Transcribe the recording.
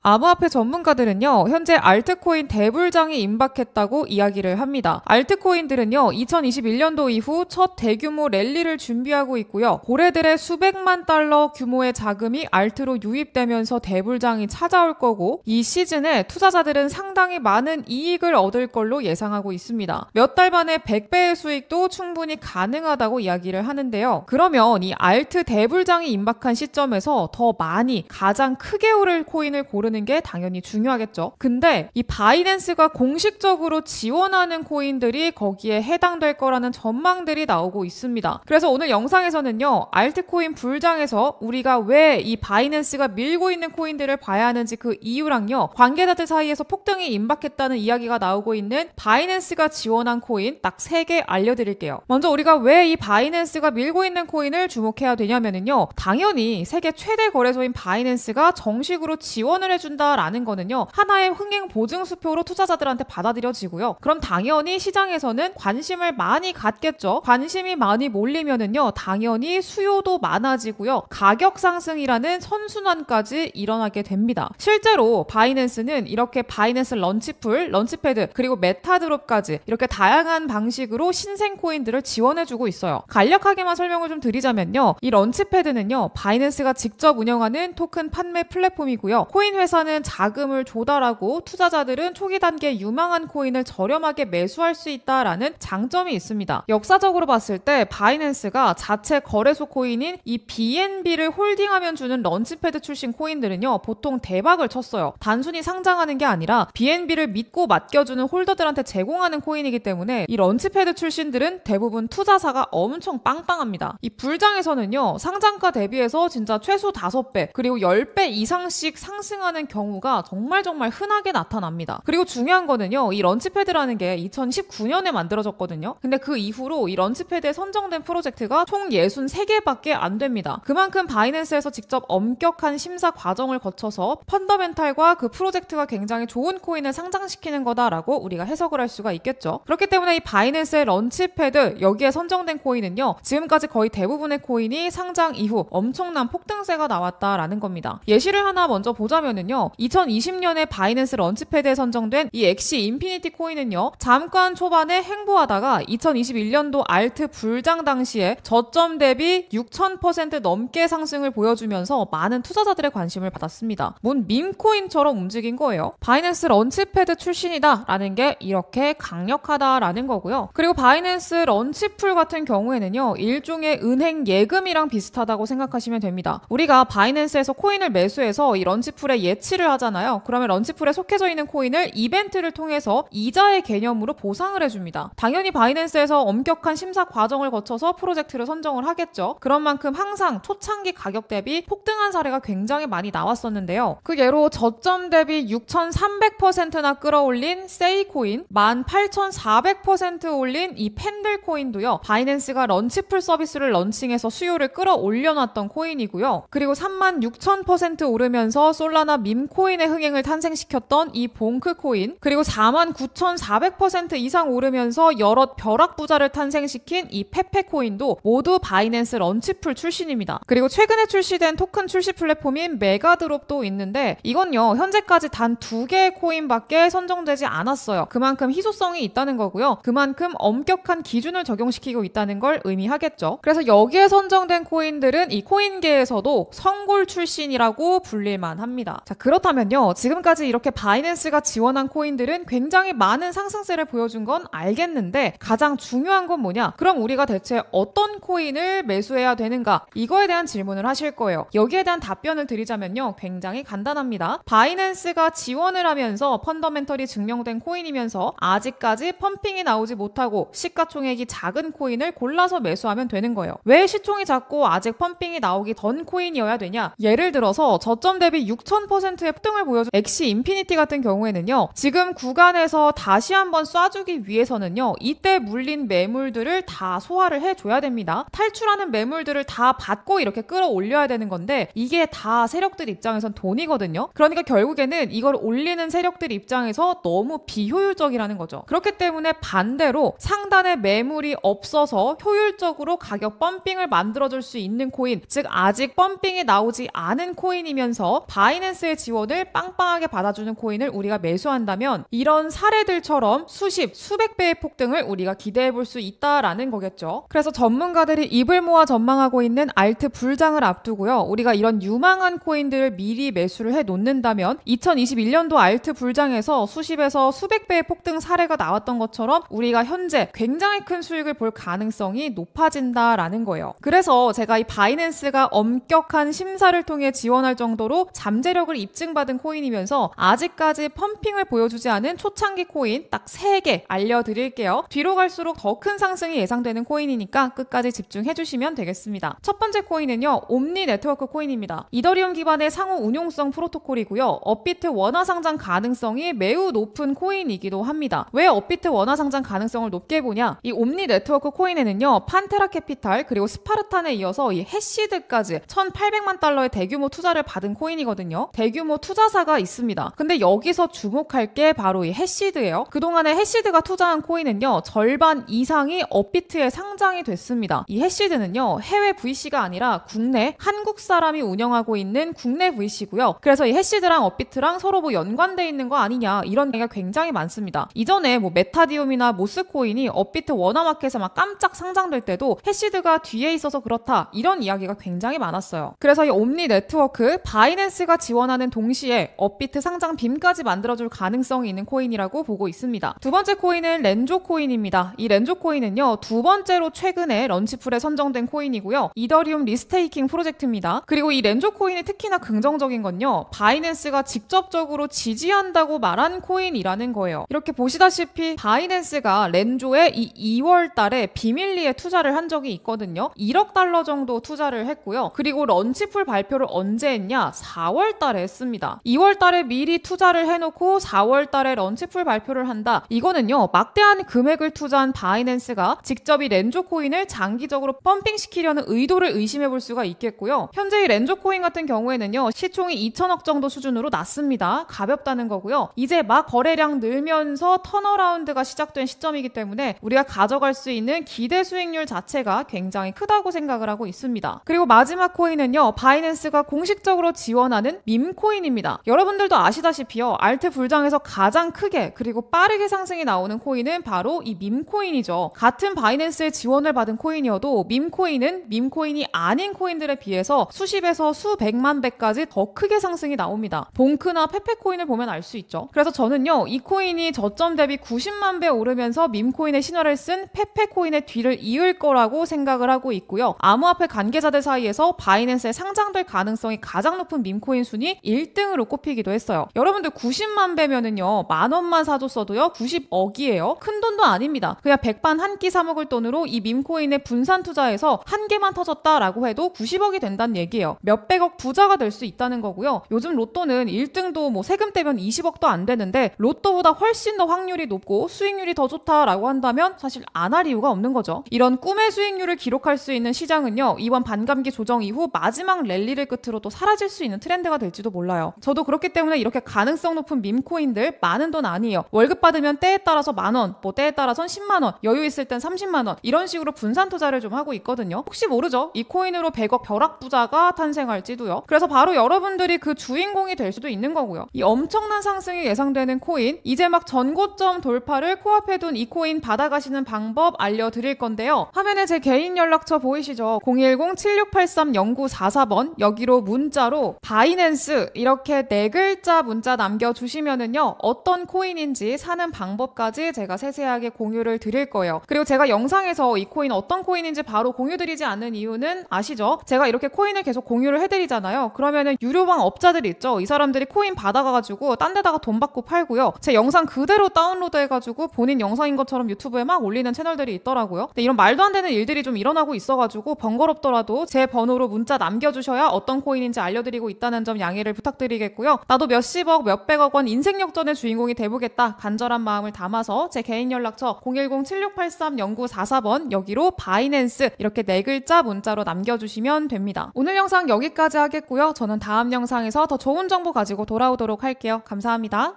암호화폐 전문가들은요, 현재 알트코인 대불장이 임박했다고 이야기를 합니다. 알트코인들은요, 2021년도 이후 첫 대규모 랠리를 준비하고 있고요. 고래들의 수백만 달러 규모의 자금이 알트로 유입되면서 대불장이 찾아올 거고, 이 시즌에 투자자들은 상당히 많은 이익을 얻을 걸로 예상하고 있습니다. 몇 달 만에 100배의 수익도 충분히 가능하다고 이야기를 하는데요. 그러면 이 알트 대불장이 임박한 시점에서 더 많이 가장 크게 오를 코인을 고르는 게 당연히 중요하겠죠. 근데 이 바이낸스가 공식적으로 지원하는 코인들이 거기에 해당될 거라는 전망들이 나오고 있습니다. 그래서 오늘 영상에서는요, 알트코인 불장에서 우리가 왜 이 바이낸스가 밀고 있는 코인들을 봐야 하는지 그 이유랑요, 관계자들 사이에서 폭등이 임박했다는 이야기가 나오고 있는 바이낸스가 지원한 코인 딱 3개 알려드릴게요. 먼저 우리가 왜 이 바이낸스가 밀고 있는 코인을 주목해야 되냐면요, 당연히 세계 최대 거래소인 바이낸스가 정식으로 지원을 해준다라는 거는요, 하나의 흥행 보증수표로 투자자들한테 받아들여지고요. 그럼 당연히 시장에서는 관심을 많이 갖겠죠. 관심이 많이 몰리면은요, 당연히 수요도 많아지고요. 가격 상승이라는 선순환까지 일어나게 됩니다. 실제로 바이낸스는 이렇게 바이낸스 런치풀, 런치패드, 그리고 메타드롭까지 이렇게 다양한 방식으로 신생 코인들을 지원해주고 있어요. 간략하게만 설명을 좀 드리자면요, 이 런치패드는요, 바이낸스가 직접 운영하는 토큰 판매 플랫폼이고요. 코인 회사는 자금을 조달하고 투자자들은 초기 단계 유망한 코인을 저렴하게 매수할 수 있다라는 장점이 있습니다. 역사적으로 봤을 때 바이낸스가 자체 거래소 코인인 이 BNB를 홀딩하면 주는 런치패드 출신 코인들은요, 보통 대박을 쳤어요. 단순히 상장하는 게 아니라 BNB를 믿고 맡겨주는 홀더들한테 제공하는 코인이기 때문에 이 런치패드 출신들은 대부분 투자사가 엄청 빵빵합니다. 이 불장에서는요, 상장가 대비해서 진짜 최소 5배 그리고 10배 이상씩 상승하는 경우가 정말 흔하게 나타납니다. 그리고 중요한 거는요, 이 런치패드라는 게 2019년에 만들어졌거든요. 근데 그 이후로 이 런치패드에 선정된 프로젝트가 총 63개밖에 안 됩니다. 그만큼 바이낸스에서 직접 엄격한 심사 과정을 거쳐서 펀더멘탈과 그 프로젝트가 굉장히 좋은 코인을 상장시키는 거다라고 우리가 해석을 할 수가 있겠죠. 그렇기 때문에 이 바이낸스의 런치패드, 여기에 선정된 코인은요, 지금까지 거의 대부분의 코인이 상장 이후 엄청난 폭등세가 나왔다라는 겁니다. 예시를 하나 먼저 보자면은요, 2020년에 바이낸스 런치패드에 선정된 이 엑시 인피니티 코인은요, 잠깐 초반에 횡보하다가 2021년도 알트 불장 당시에 저점 대비 6000% 넘게 상승을 보여주면서 많은 투자자들의 관심을 받았습니다. 문 밈코인처럼 움직인 거예요. 바이낸스 런치패드 출신이다 라는 게 이렇게 강력하다라는 거고요. 그리고 바이낸스 런치풀 같은 경우에는요, 일종의 은행 예금이랑 비슷하다고 생각하시면 됩니다. 우리가 바이낸스에서 코인을 매수해서 이 런치풀에 예치를 하잖아요. 그러면 런치풀에 속해져 있는 코인을 이벤트를 통해서 이자의 개념으로 보상을 해줍니다. 당연히 바이낸스에서 엄격한 심사 과정을 거쳐서 프로젝트를 선정을 하겠죠. 그런 만큼 항상 초창기 가격 대비 폭등한 사례가 굉장히 많이 나왔었는데요. 그 예로 저점 대비 6300%나 끌어올린 세이코인, 18400% 올린 이 펜들코인도요, 바이낸스가 런치풀 서비스를 런칭해서 수요를 끌어올려놨던 코인이고요. 그리고 36000% 오르면서 솔라나 밈코인의 흥행을 탄생시켰던 이 봉크코인, 그리고 49400% 이상 오르면서 여럿 벼락부자를 탄생시킨 이 페페코인도 모두 바이낸스 런치풀 출신입니다. 그리고 최근에 출시된 토큰 출시 플랫폼인 메가드롭도 있는데, 이건요, 현재까지 단 2개의 코인밖에 선정되지 않았어요. 그만큼 희소성이 있다는 거고요. 그만큼 엄격한 기준을 적용시키고 있다는 걸 의미하겠죠. 그래서 여기에 선정된 코인들은 이 코인계에서도 성골 출신이라고 불릴만 합니다. 자, 그렇다면요, 지금까지 이렇게 바이낸스가 지원한 코인들은 굉장히 많은 상승세를 보여준 건 알겠는데, 가장 중요한 건 뭐냐? 그럼 우리가 대체 어떤 코인을 매수해야 되는가? 이거에 대한 질문을 하실 거예요. 여기에 대한 답변을 드리자면요, 굉장히 간단합니다. 바이낸스가 지원을 하면서 펀더멘털이 증명된 코인이면서 아직까지 펌핑이 나오지 못하고 시가총액이 작은 코인을 골라서 매수하면 되는 거예요. 왜 시총이 작고 아직 펌핑이 나오기 전 코인이어야 되냐? 예를 들어서 저점 대비 6000%의 폭등을 보여준 엑시 인피니티 같은 경우에는요, 지금 구간에서 다시 한번 쏴주기 위해서는요, 이때 물린 매물들을 다 소화를 해줘야 됩니다. 탈출하는 매물들을 다 받고 이렇게 끌어올려야 되는 건데, 이게 다 세력들 입장에선 돈이거든요. 그러니까 결국에는 이걸 올리는 세력들 입장에서 너무 비효율적이라는 거죠. 그렇기 때문에 반대로 상단에 매물이 없어서 효율적으로 가격 펌핑을 만들어줄 수 있는 코인, 즉 아직 펌핑이 나오지 않은 코인이면서 바이낸스에 바이낸스의 지원을 빵빵하게 받아주는 코인을 우리가 매수한다면 이런 사례들처럼 수백 배의 폭등을 우리가 기대해 볼 수 있다라는 거겠죠. 그래서 전문가들이 입을 모아 전망하고 있는 알트 불장을 앞두고요. 우리가 이런 유망한 코인들을 미리 매수를 해 놓는다면 2021년도 알트 불장에서 수십에서 수백 배의 폭등 사례가 나왔던 것처럼 우리가 현재 굉장히 큰 수익을 볼 가능성이 높아진다라는 거예요. 그래서 제가 이 바이낸스가 엄격한 심사를 통해 지원할 정도로 잠재력을 입증받은 코인이면서 아직까지 펌핑을 보여주지 않은 초창기 코인 딱 3개 알려드릴게요. 뒤로 갈수록 더 큰 상승이 예상되는 코인이니까 끝까지 집중해주시면 되겠습니다. 첫 번째 코인은요, 옴니 네트워크 코인입니다. 이더리움 기반의 상호 운용성 프로토콜이고요. 업비트 원화 상장 가능성이 매우 높은 코인이기도 합니다. 왜 업비트 원화 상장 가능성을 높게 보냐? 이 옴니 네트워크 코인에는요, 판테라 캐피탈 그리고 스파르탄에 이어서 이 해시드까지 1,800만 달러의 대규모 투자를 받은 코인이거든요. 대규모 투자사가 있습니다. 근데 여기서 주목할 게 바로 이 해시드예요. 그동안에 해시드가 투자한 코인은요, 절반 이상이 업비트에 상장이 됐습니다. 이 해시드는요, 해외 VC가 아니라 국내 한국 사람이 운영하고 있는 국내 VC고요. 그래서 이 해시드랑 업비트랑 서로 뭐 연관돼 있는 거 아니냐 이런 얘기가 굉장히 많습니다. 이전에 뭐 메타디움이나 모스코인이 업비트 원화마켓에서 막 깜짝 상장될 때도 해시드가 뒤에 있어서 그렇다 이런 이야기가 굉장히 많았어요. 그래서 이 옴니 네트워크 바이낸스가 지원하는 동시에 업비트 상장 빔까지 만들어줄 가능성이 있는 코인이라고 보고 있습니다. 두 번째 코인은 렌조 코인입니다. 이 렌조 코인은요, 두 번째로 최근에 런치풀에 선정된 코인이고요. 이더리움 리스테이킹 프로젝트입니다. 그리고 이 렌조 코인이 특히나 긍정적인 건요, 바이낸스가 직접적으로 지지한다고 말한 코인이라는 거예요. 이렇게 보시다시피 바이낸스가 렌조에 이 2월 달에 비밀리에 투자를 한 적이 있거든요. 1억 달러 정도 투자를 했고요. 그리고 런치풀 발표를 언제 했냐? 4월 달에 했습니다. 2월 달에 미리 투자를 해놓고 4월 달에 런치풀 발표를 한다. 이거는요, 막대한 금액을 투자한 바이낸스가 직접 이 렌조 코인을 장기적으로 펌핑시키려는 의도를 의심해 볼 수가 있겠고요. 현재 이 렌조 코인 같은 경우에는요, 시총이 2천억 정도 수준으로 낮습니다. 가볍다는 거고요. 이제 막 거래량 늘면서 턴어라운드가 시작된 시점이기 때문에 우리가 가져갈 수 있는 기대 수익률 자체가 굉장히 크다고 생각을 하고 있습니다. 그리고 마지막 코인은요, 바이낸스가 공식적으로 지원하는 밈코인입니다. 여러분들도 아시다시피요, 알트 불장에서 가장 크게 그리고 빠르게 상승이 나오는 코인은 바로 이 밈코인이죠. 같은 바이낸스의 지원을 받은 코인이어도 밈코인은 밈코인이 아닌 코인들에 비해서 수십에서 수백만 배까지 더 크게 상승이 나옵니다. 봉크나 페페코인을 보면 알 수 있죠. 그래서 저는요, 이 코인이 저점 대비 90만 배 오르면서 밈코인의 신화를 쓴 페페코인의 뒤를 이을 거라고 생각을 하고 있고요. 암호화폐 관계자들 사이에서 바이낸스에 상장될 가능성이 가장 높은 밈코인 순위 1등으로 꼽히기도 했어요. 여러분들 90만 배면은요, 만 원만 사줬어도요 90억이에요. 큰 돈도 아닙니다. 그냥 백반 한 끼 사 먹을 돈으로 이 밈코인에 분산 투자해서 한 개만 터졌다라고 해도 90억이 된다는 얘기예요. 몇백억 부자가 될 수 있다는 거고요. 요즘 로또는 1등도 뭐 세금 떼면 20억도 안 되는데 로또보다 훨씬 더 확률이 높고 수익률이 더 좋다라고 한다면 사실 안 할 이유가 없는 거죠. 이런 꿈의 수익률을 기록할 수 있는 시장은요, 이번 반감기 조정 이후 마지막 랠리를 끝으로 또 사라질 수 있는 트렌드가 될지도 몰라요. 저도 그렇기 때문에 이렇게 가능성 높은 밈코인들 많은 돈 아니에요. 월급 받으면 때에 따라서 만원, 뭐 때에 따라선 10만원, 여유 있을 땐 30만원 이런 식으로 분산 투자를 좀 하고 있거든요. 혹시 모르죠? 이 코인으로 100억 벼락부자가 탄생할지도요. 그래서 바로 여러분들이 그 주인공이 될 수도 있는 거고요. 이 엄청난 상승이 예상되는 코인, 이제 막 전고점 돌파를 코앞에 둔 이 코인 받아가시는 방법 알려드릴 건데요. 화면에 제 개인 연락처 보이시죠? 010-7683-0944번 여기로 문자로 바이낸스 이렇게 4글자 문자 남겨주시면은요, 어떤 코인인지 사는 방법까지 제가 세세하게 공유를 드릴 거예요. 그리고 제가 영상에서 이 코인 어떤 코인인지 바로 공유드리지 않는 이유는 아시죠? 제가 이렇게 코인을 계속 공유를 해드리잖아요. 그러면은 유료방 업자들이 있죠. 이 사람들이 코인 받아가가지고 딴 데다가 돈 받고 팔고요. 제 영상 그대로 다운로드 해가지고 본인 영상인 것처럼 유튜브에 막 올리는 채널들이 있더라고요. 근데 이런 말도 안 되는 일들이 좀 일어나고 있어가지고 번거롭더라도 제 번호로 문자 남겨주셔야 어떤 코인인지 알려드리고 있다는 점 양해를 부탁드리겠고요. 나도 몇십억, 몇백억 원 인생 역전의 주인공이 돼보겠다 간절한 마음을 담아서 제 개인 연락처 010-7683-0944번 여기로 바이낸스 이렇게 4글자 문자로 남겨주시면 됩니다. 오늘 영상 여기까지 하겠고요. 저는 다음 영상에서 더 좋은 정보 가지고 돌아오도록 할게요. 감사합니다.